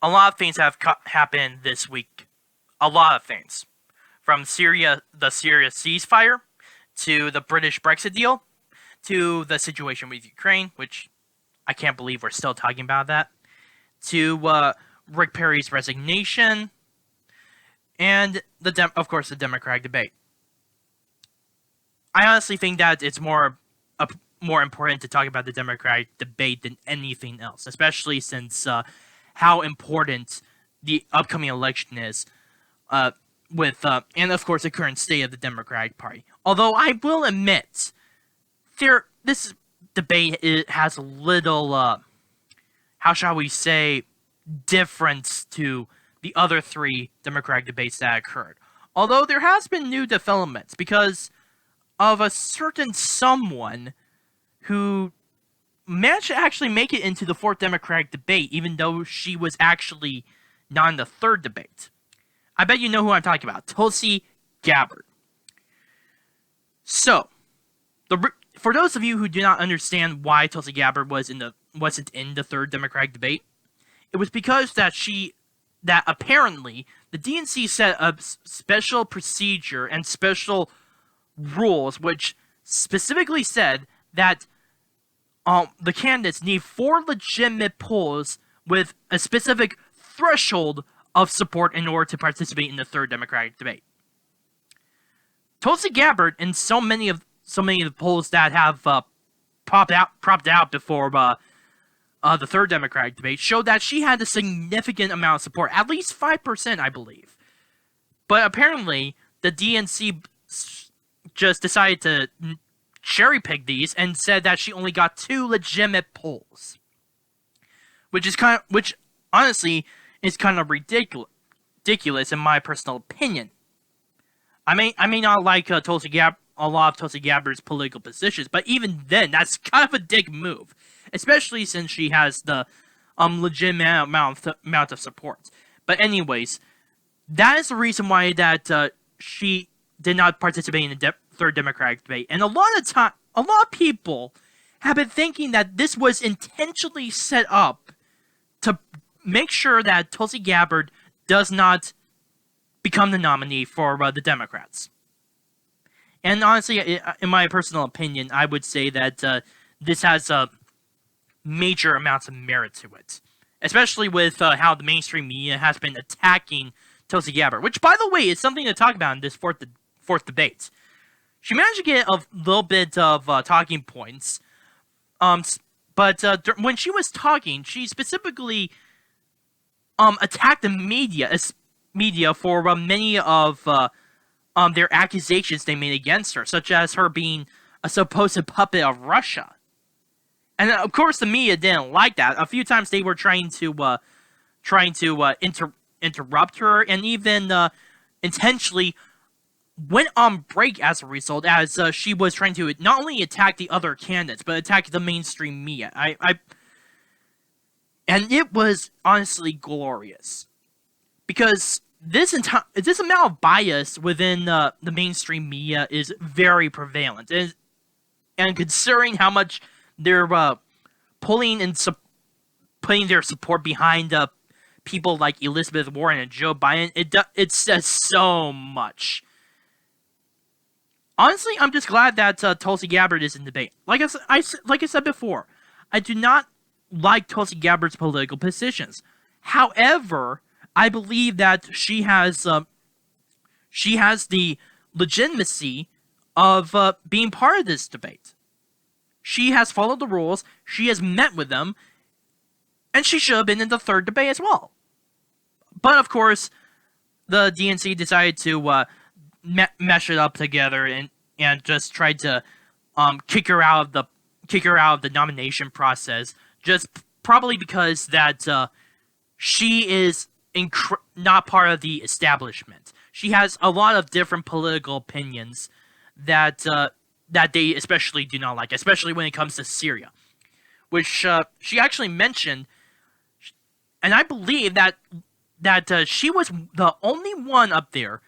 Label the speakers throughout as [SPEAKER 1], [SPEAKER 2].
[SPEAKER 1] a lot of things have happened this week. A lot of things. From the Syria ceasefire, to the British Brexit deal, to the situation with Ukraine, which I can't believe we're still talking about that, to Rick Perry's resignation, and of course the Democratic debate. I honestly think that it's more important to talk about the Democratic debate than anything else, especially since how important the upcoming election is, and of course the current state of the Democratic Party. Although I will admit, this debate has little, how shall we say, difference to the other three Democratic debates that occurred. Although there has been new developments because of a certain someone who managed to actually make it into the fourth Democratic debate, even though she was actually not in the third debate. I bet you know who I'm talking about, Tulsi Gabbard. So, for those of you who do not understand why Tulsi Gabbard wasn't in the third Democratic debate, it was because that apparently the DNC set a special procedure and special rules which specifically said that the candidates need 4 legitimate polls with a specific threshold of support in order to participate in the third Democratic debate. Tulsi Gabbard, in so many of the polls that have propped out before the third Democratic debate, showed that she had a significant amount of support, at least 5%, I believe. But apparently, the DNC just decided to cherry pick these and said that she only got 2 legitimate polls, which honestly is kind of ridiculous in my personal opinion. I may not like a lot of Tulsi Gabbard's political positions, but even then, that's kind of a dick move, especially since she has the legitimate amount of support. But anyways, that is the reason why that she did not participate in the third Democratic debate. And a lot of people have been thinking that this was intentionally set up to make sure that Tulsi Gabbard does not become the nominee for the Democrats. And honestly, in my personal opinion, I would say that this has major amounts of merit to it. Especially with how the mainstream media has been attacking Tulsi Gabbard, which, by the way, is something to talk about in this fourth debate. She managed to get a little bit of talking points, but when she was talking, she specifically attacked the media for many of their accusations they made against her, such as her being a supposed puppet of Russia. And of course, the media didn't like that. A few times they were trying to interrupt her, and even intentionally went on break as a result, as she was trying to not only attack the other candidates, but attack the mainstream media. And it was honestly glorious, because this amount of bias within the mainstream media is very prevalent, and considering how much they're putting their support behind people like Elizabeth Warren and Joe Biden, it says so much. Honestly, I'm just glad that Tulsi Gabbard is in debate. Like I said before, I do not like Tulsi Gabbard's political positions. However, I believe that she has the legitimacy of being part of this debate. She has followed the rules, she has met with them, and she should have been in the third debate as well. But of course, the DNC decided to mesh it up together and just tried to kick her out of the nomination process, just probably because that she is not part of the establishment. She has a lot of different political opinions that they especially do not like, especially when it comes to Syria, which she actually mentioned, and I believe that she was the only one up there.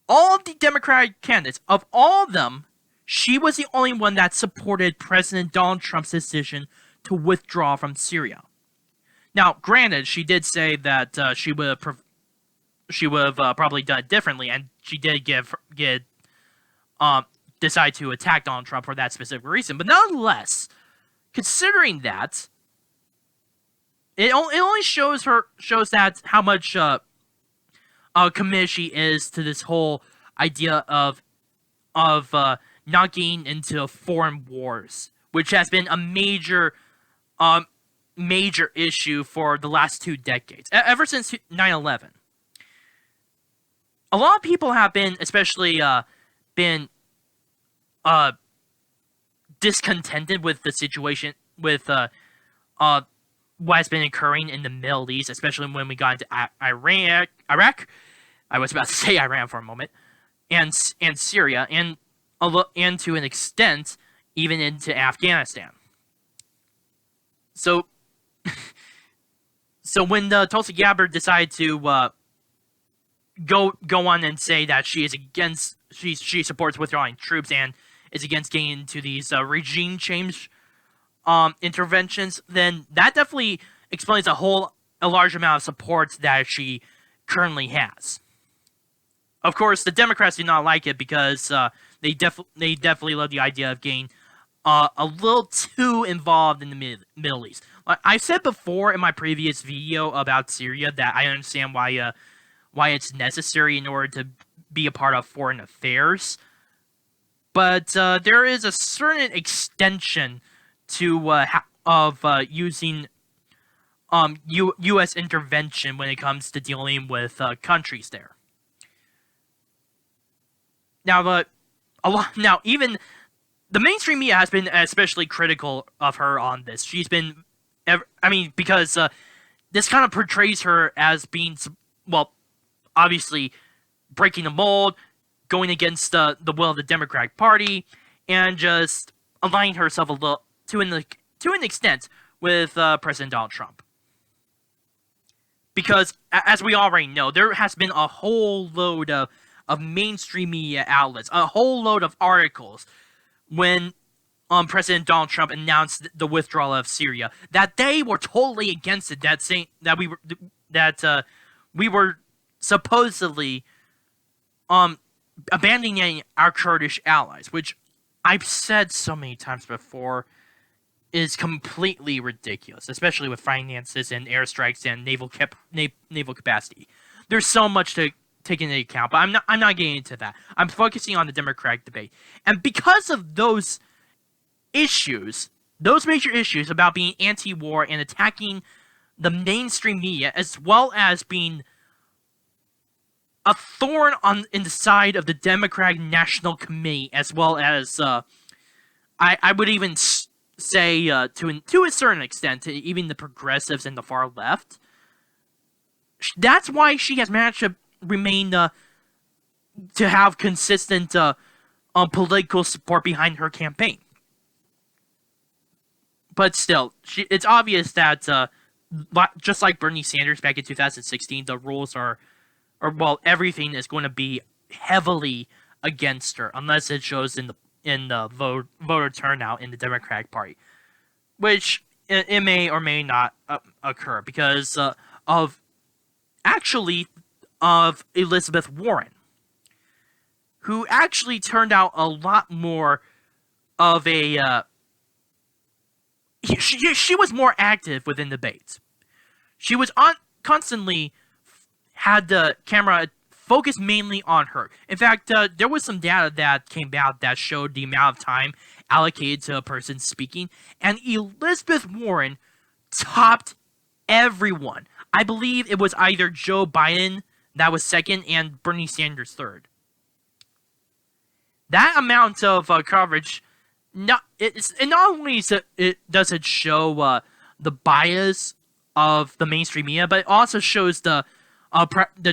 [SPEAKER 1] All of the Democratic candidates, of all of them, she was the only one that supported President Donald Trump's decision to withdraw from Syria. Now, granted, she did say that she would have probably done it differently, and she did decide to attack Donald Trump for that specific reason. But nonetheless, considering that, it only shows that how much committed she is to this whole idea of not getting into foreign wars, which has been a major issue for the last 2 decades, ever since 9/11. A lot of people have been, especially discontented with the situation with what has been occurring in the Middle East, especially when we got into Iraq. I was about to say Iran for a moment, and Syria, and to an extent even into Afghanistan. So when Tulsi Gabbard decided to go on and say that she supports withdrawing troops and is against getting into these regime change interventions, then that definitely explains a large amount of support that she currently has. Of course, the Democrats do not like it because they definitely love the idea of getting a little too involved in the Middle East. I said before in my previous video about Syria that I understand why it's necessary in order to be a part of foreign affairs, but there is a certain extension to using U.S. intervention when it comes to dealing with countries there. Now, even the mainstream media has been especially critical of her on this. She's been, because this kind of portrays her as being, well, obviously breaking the mold, going against the will of the Democratic Party, and just aligning herself a little to an extent with President Donald Trump. Because, as we already know, there has been a whole load of mainstream media outlets, a whole load of articles when President Donald Trump announced the withdrawal of Syria, that they were totally against it, that we were supposedly abandoning our Kurdish allies, which I've said so many times before is completely ridiculous, especially with finances and airstrikes and naval capacity. There's so much to take into account, but I'm not getting into that. I'm focusing on the Democratic debate. And because of those issues, those major issues about being anti-war and attacking the mainstream media, as well as being a thorn in the side of the Democratic National Committee, as well as I would even say to a certain extent to even the progressives and the far left. That's why she has managed to remain to have consistent political support behind her campaign. But still, it's obvious that just like Bernie Sanders back in 2016, the rules everything is going to be heavily against her unless it shows in the voter turnout in the Democratic Party, which it may or may not occur because of Elizabeth Warren, who actually turned out a lot more of a she was more active within debates. She was constantly had the camera focused mainly on her. In fact, there was some data that came out that showed the amount of time allocated to a person speaking, and Elizabeth Warren topped everyone. I believe it was either Joe Biden that was second and Bernie Sanders third. That amount of coverage, not only does it show the bias of the mainstream media, but it also shows the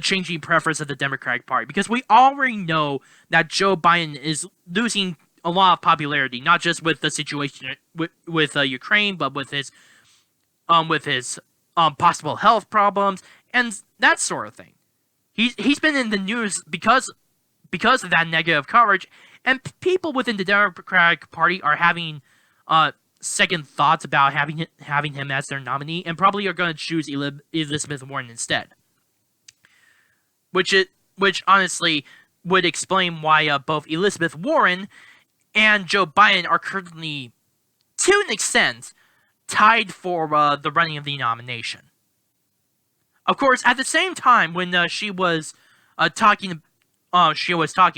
[SPEAKER 1] changing preference of the Democratic Party, because we already know that Joe Biden is losing a lot of popularity, not just with the situation with Ukraine, but with his possible health problems and that sort of thing. He's been in the news because of that negative coverage, and people within the Democratic Party are having second thoughts about having him as their nominee, and probably are going to choose Elizabeth Warren instead. Which honestly would explain why both Elizabeth Warren and Joe Biden are currently, to an extent, tied for the running of the nomination. Of course, at the same time, when she was talking,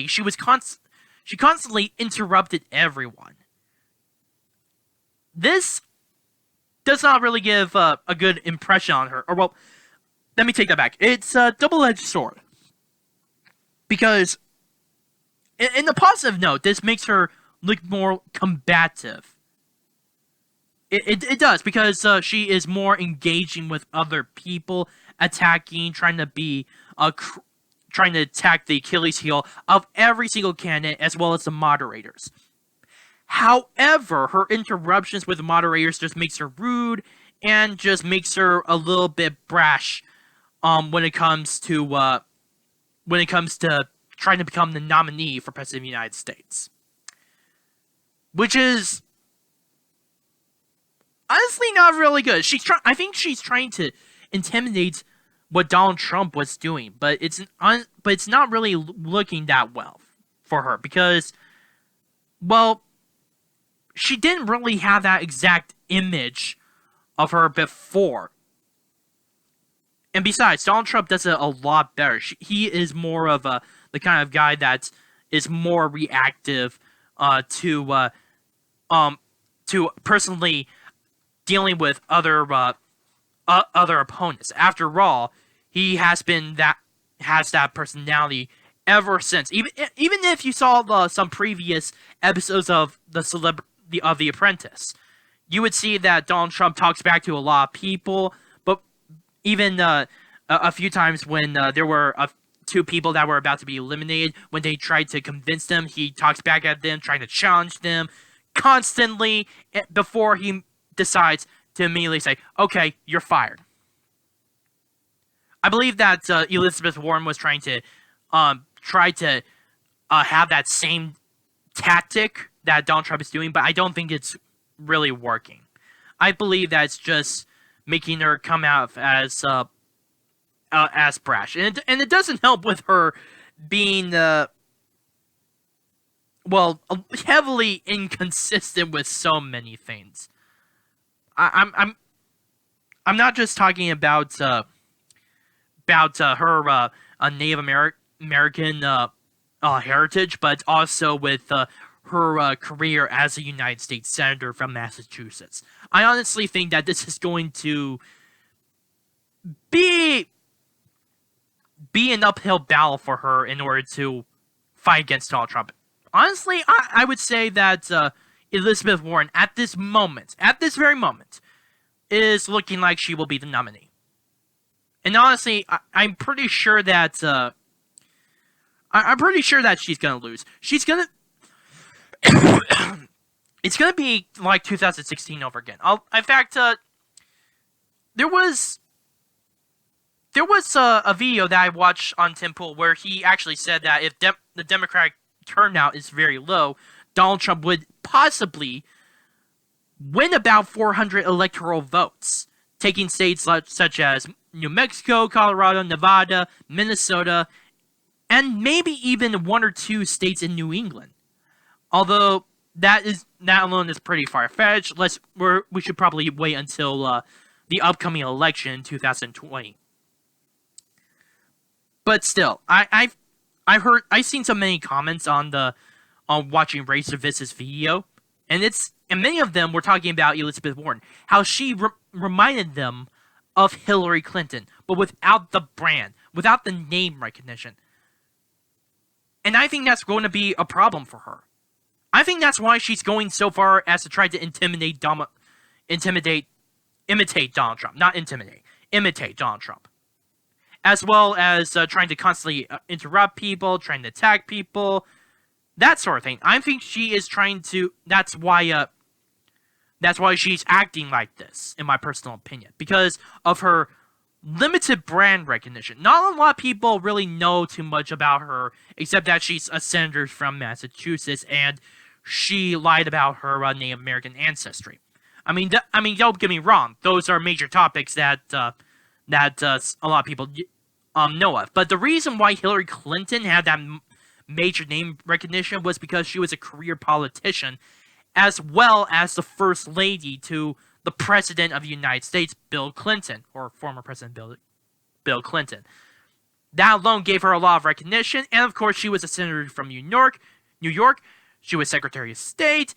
[SPEAKER 1] she constantly interrupted everyone. This does not really give a good impression on her. Or, well, let me take that back. It's a double-edged sword. Because, in the positive note, this makes her look more combative. It does, because she is more engaging with other people, attacking, trying to attack the Achilles heel of every single candidate, as well as the moderators. However, her interruptions with the moderators just makes her rude, and just makes her a little bit brash, when it comes to trying to become the nominee for President of the United States. Which is honestly not really good. I think she's trying to intimidate what Donald Trump was doing, but it's not really looking that well for her, because, well, she didn't really have that exact image of her before. And besides, Donald Trump does it a lot better. He is more of the kind of guy that is more reactive to personally dealing with other opponents. After all, he has that personality ever since. Even if you saw some previous episodes of The Apprentice, you would see that Donald Trump talks back to a lot of people. But even a few times when there were two people that were about to be eliminated, when they tried to convince them, he talks back at them, trying to challenge them constantly before he decides to immediately say, "Okay, you're fired." I believe that Elizabeth Warren was trying to have that same tactic that Donald Trump is doing, but I don't think it's really working. I believe that it's just making her come out as brash, and it doesn't help with her being heavily inconsistent with so many things. I'm not just talking about her Native American heritage, but also with her career as a United States Senator from Massachusetts. I honestly think that this is going to be an uphill battle for her in order to fight against Donald Trump. Honestly, I would say that Elizabeth Warren, at this very moment, is looking like she will be the nominee. And honestly, I'm pretty sure that she's gonna lose. It's gonna be like 2016 over again. In fact, there was a video that I watched on Tim Pool where he actually said that if the Democratic turnout is very low, Donald Trump would possibly win about 400 electoral votes, taking states such as New Mexico, Colorado, Nevada, Minnesota, and maybe even one or two states in New England. Although that alone is pretty far-fetched. We should probably wait until the upcoming election in 2020. But still, I've seen so many comments on watching Rachel Viz's video, and many of them were talking about Elizabeth Warren, how she reminded them of Hillary Clinton, but without the brand, without the name recognition. And I think that's going to be a problem for her. I think that's why she's going so far as to try to imitate Donald Trump. Not intimidate, imitate Donald Trump. As well as trying to constantly interrupt people, trying to attack people, that sort of thing. I think she is trying to. That's why she's acting like this, in my personal opinion, because of her limited brand recognition. Not a lot of people really know too much about her, except that she's a senator from Massachusetts, and she lied about her Native American ancestry. Don't get me wrong; those are major topics that a lot of people know of. But the reason why Hillary Clinton had that major name recognition was because she was a career politician, as well as the first lady to the President of the United States, Bill Clinton, or former President Bill Clinton. That alone gave her a lot of recognition, and of course, she was a senator from New York. She was Secretary of State.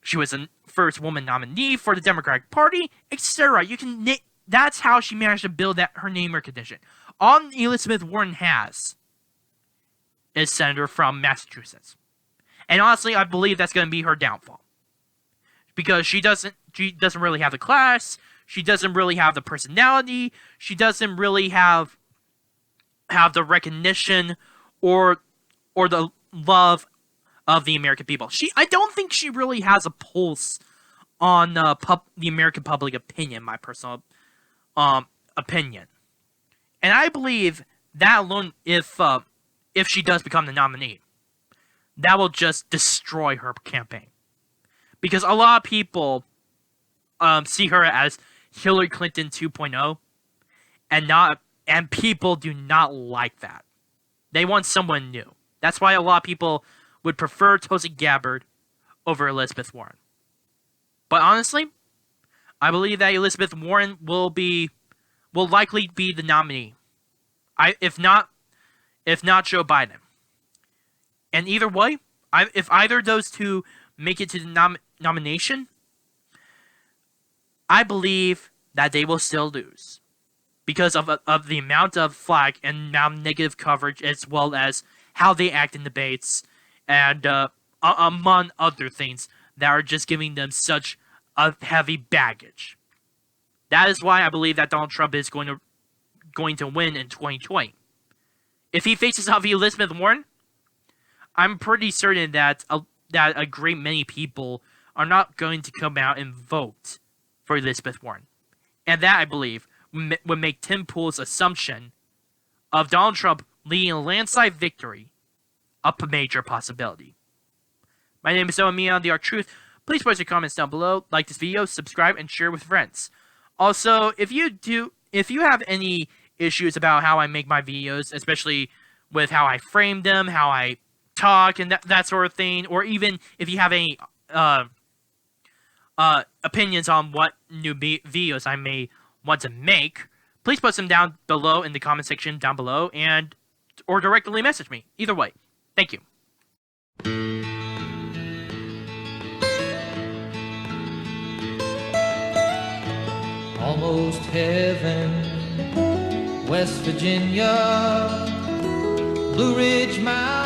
[SPEAKER 1] She was the first woman nominee for the Democratic Party, etc. That's how she managed to build her name recognition. All Elizabeth Warren has is senator from Massachusetts, and honestly, I believe that's going to be her downfall, because she doesn't really have the class. She doesn't really have the personality. She doesn't really have the recognition or the love of the American people. I don't think she really has a pulse on the American public opinion, my personal opinion. And I believe that alone, if she does become the nominee, that will just destroy her campaign. Because a lot of people see her as Hillary Clinton 2.0, and people do not like that. They want someone new. That's why a lot of people would prefer Tulsi Gabbard over Elizabeth Warren. But honestly, I believe that Elizabeth Warren will likely be the nominee. If not Joe Biden. And either way, if either of those two make it to the nomination, I believe that they will still lose. Because of the amount of flack and amount of negative coverage, as well as how they act in debates, and among other things that are just giving them such a heavy baggage. That is why I believe that Donald Trump is going to win in 2020. If he faces off Elizabeth Warren, I'm pretty certain that a great many people are not going to come out and vote for Elizabeth Warren. And that, I believe, would make Tim Pool's assumption of Donald Trump leading a landslide victory a major possibility. My name is Owen, the Arc Truth. Please post your comments down below, like this video, subscribe, and share with friends. Also, if you have any issues about how I make my videos, especially with how I frame them, how I talk, and that sort of thing, or even if you have any opinions on what new videos I may want to make, please post them down below in the comment section down below, or directly message me. Either way, thank you.
[SPEAKER 2] Almost heaven, West Virginia, Blue Ridge Mountain.